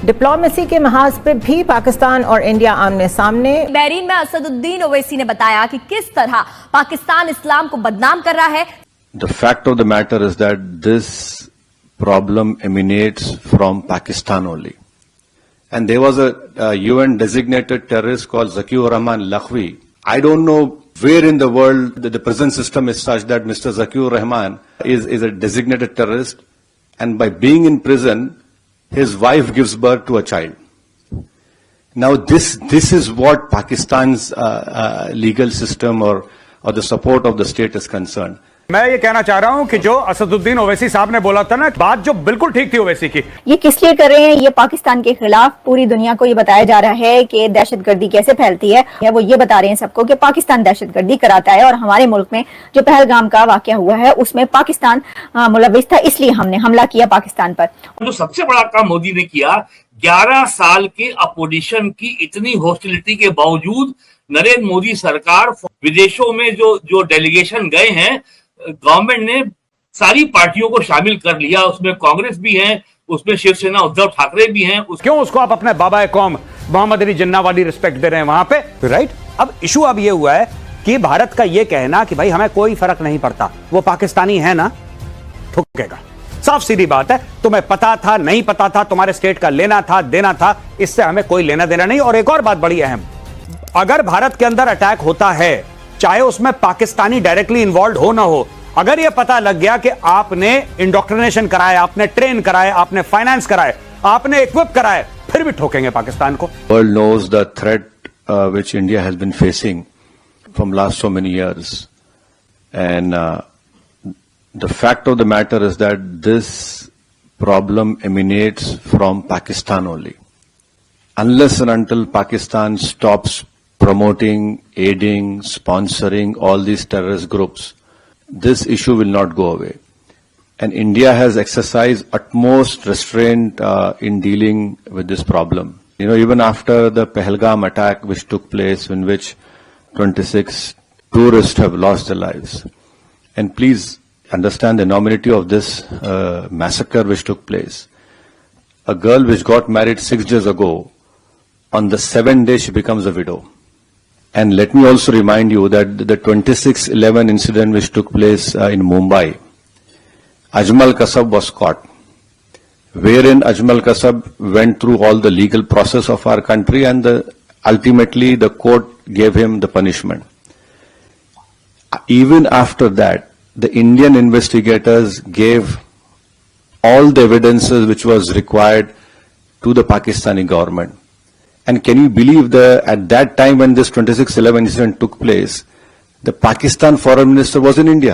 Diplomacy के महाज पे भी पाकिस्तान और इंडिया आमने सामने। बहरीन में असदुद्दीन ओवैसी ने बताया कि किस तरह पाकिस्तान इस्लाम को बदनाम कर रहा है। The fact of the matter is that this problem emanates from Pakistan only. And there was a UN designated terrorist called Zakiur Rahman Lakhvi. I don't know where in the world the prison system is such that Mr. Zakiur Rahman is a designated terrorist, and by being in prison, his wife gives birth to a child. Now this is what Pakistan's legal system or the support of the state is concerned. मैं ये कहना चाह रहा हूं कि जो असदुद्दीन ओवैसी साहब ने बोला था ना, बात जो बिल्कुल ठीक थी ओवैसी की। ये किस लिए कर रहे हैं? ये पाकिस्तान के खिलाफ पूरी दुनिया को ये बताया जा रहा है कि दहशतगर्दी कैसे फैलती है। वो ये बता रहे हैं सबको कि पाकिस्तान दहशतगर्दी कराता है, और हमारे मुल्क में जो पहलगाम का वाकया हुआ है उसमें पाकिस्तान मुलव्विस था, इसलिए हमने हमला किया पाकिस्तान पर। जो सबसे बड़ा काम मोदी ने किया, 11 साल के अपोजिशन की इतनी हॉस्टिलिटी के बावजूद नरेंद्र मोदी सरकार, विदेशों में जो डेलीगेशन गए हैं, गवर्नमेंट ने सारी पार्टियों को शामिल कर लिया। उसमें कांग्रेस भी है, उसमें शिवसेना उद्धव ठाकरे भी हैं। क्यों उसको आप अपने बाबा कौम मोहम्मद अली जिन्ना वाली रिस्पेक्ट दे रहे हैं वहां पे, राइट? अब इशू अब ये हुआ है कि भारत का ये कहना कि भाई हमें कोई फर्क नहीं पड़ता, वो पाकिस्तानी है ना, ठुकेगा। साफ सीधी बात है, तुम्हें पता था नहीं पता था, तुम्हारे स्टेट का लेना था देना था, इससे हमें कोई लेना देना नहीं। और एक और बात बड़ी अहम, अगर भारत के अंदर अटैक होता है, चाहे उसमें पाकिस्तानी डायरेक्टली इन्वॉल्व हो ना हो, अगर यह पता लग गया कि आपने इंडोक्ट्रिनेशन कराया, आपने ट्रेन कराया, आपने फाइनेंस कराया, आपने इक्विप कराया, फिर भी ठोकेंगे पाकिस्तान को। World knows the threat which India has been facing from last so many years, and the fact of the matter is that this problem emanates from Pakistan only. Unless and until Pakistan stops promoting, aiding, sponsoring all these terrorist groups, this issue will not go away. And India has exercised utmost restraint in dealing with this problem. You know, even after the Pahalgam attack which took place, in which 26 tourists have lost their lives. And please understand the enormity of this massacre which took place. A girl which got married 6 days ago, on the 7th day she becomes a widow. And let me also remind you that the 26/11 incident which took place in Mumbai, Ajmal Kasab was caught, wherein Ajmal Kasab went through all the legal process of our country, and ultimately the court gave him the punishment. Even after that, the Indian investigators gave all the evidences which was required to the Pakistani government. And can you believe at that time when this 26/11 incident took place, the Pakistan foreign minister was in India.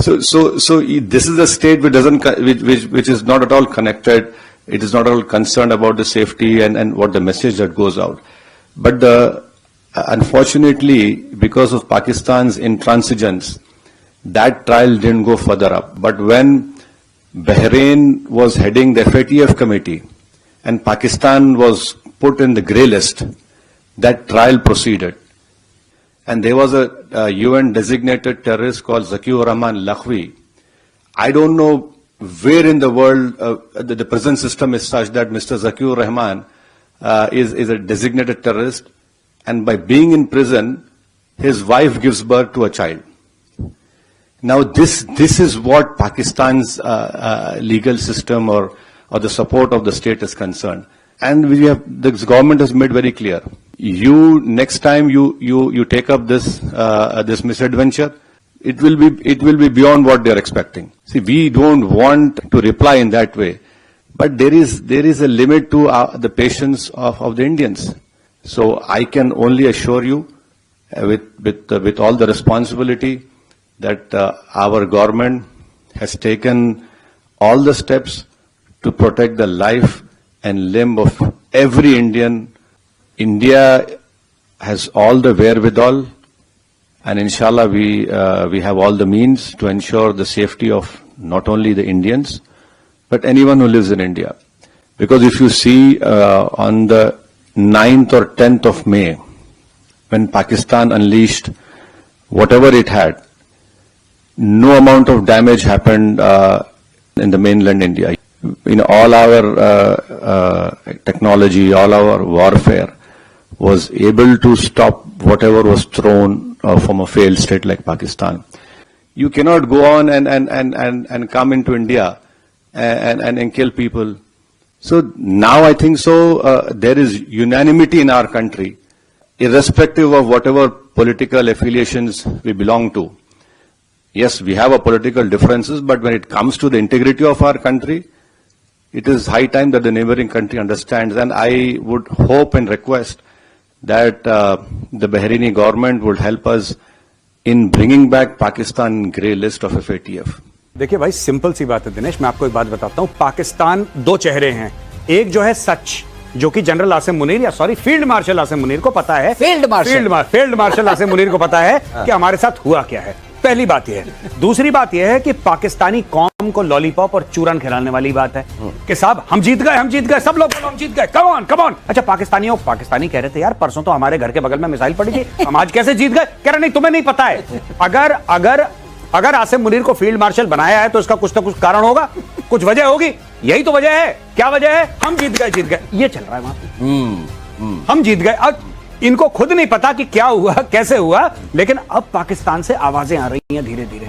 So this is a state which is not at all connected. It is not at all concerned about the safety and what the message that goes out. But unfortunately, because of Pakistan's intransigence, that trial didn't go further up. But when Bahrain was heading the FATF committee and Pakistan was put in the grey list, that trial proceeded. And there was a UN designated terrorist called Zakiur Rahman Lakhvi. I don't know where in the world the prison system is such that Mr. Zakiur Rahman is a designated terrorist, and by being in prison, his wife gives birth to a child. Now this is what Pakistan's legal system or the support of the state is concerned. And this government has made very clear. Next time you take up this misadventure, it will be beyond what they are expecting. See, we don't want to reply in that way, but there is a limit to the patience of the Indians. So I can only assure you, with all the responsibility, that our government has taken all the steps to protect the life and limb of every Indian. India has all the wherewithal, and inshallah we have all the means to ensure the safety of not only the Indians, but anyone who lives in India. Because if you see on the 9th or 10th of May, when Pakistan unleashed whatever it had, no amount of damage happened in the mainland India. all our technology, all our warfare was able to stop whatever was thrown from a failed state like Pakistan. You cannot go on and come into India and kill people. So now I think there is unanimity in our country, irrespective of whatever political affiliations we belong to. Yes, we have our political differences, but when it comes to the integrity of our country, it is high time that the neighboring country understands. And I would hope and request that the Bahraini government would help us in bringing back Pakistan grey list of FATF. देखिए भाई, simple सी बात है दिनेश, मैं आपको एक बात बताता हूं। पाकिस्तान दो चेहरे हैं, एक जो है सच, जो कि जनरल आसिम मुनीर, या sorry field marshal Asim Munir को पता है, फील्ड मार्शल आसिम मुनीर को पता है कि हमारे साथ हुआ क्या है। पहली बात यह है। दूसरी बात यह है कि पाकिस्तानी कौम को लॉलीपॉप और चूरन खिलाने वाली बात है कि साहब हम जीत गए, सब लोग हम जीत गए, कम ऑन। अच्छा, पाकिस्तानी कह रहे थे यार परसों तो हमारे घर के बगल में मिसाइल पड़ी थी, हम आज कैसे जीत गए? कह रहे नहीं, तुम्हें नहीं पता है। अगर आसिम मुनीर को फील्ड मार्शल बनाया है तो इसका कुछ ना कुछ कारण होगा, कुछ वजह होगी। यही तो वजह है। क्या वजह है? हम जीत गए, ये चल रहा है वहां पे। हम जीत गए। अब इनको खुद नहीं पता कि क्या हुआ, कैसे हुआ, लेकिन अब पाकिस्तान से आवाजें आ रही हैं धीरे धीरे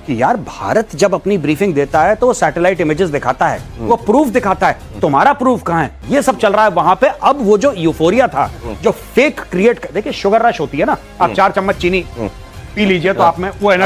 कि यार भारत जब अपनी ब्रीफिंग देता है तो वो सैटेलाइट इमेजेस दिखाता है, वो प्रूफ दिखाता है, तुम्हारा प्रूफ कहां है? ये सब चल रहा है वहां पे। अब वो जो यूफोरिया था, जो फेक क्रिएट, देखिए शुगर रश होती है ना, आप 4 चम्मच चीनी पी लीजिए तो आप में वो एनर्जी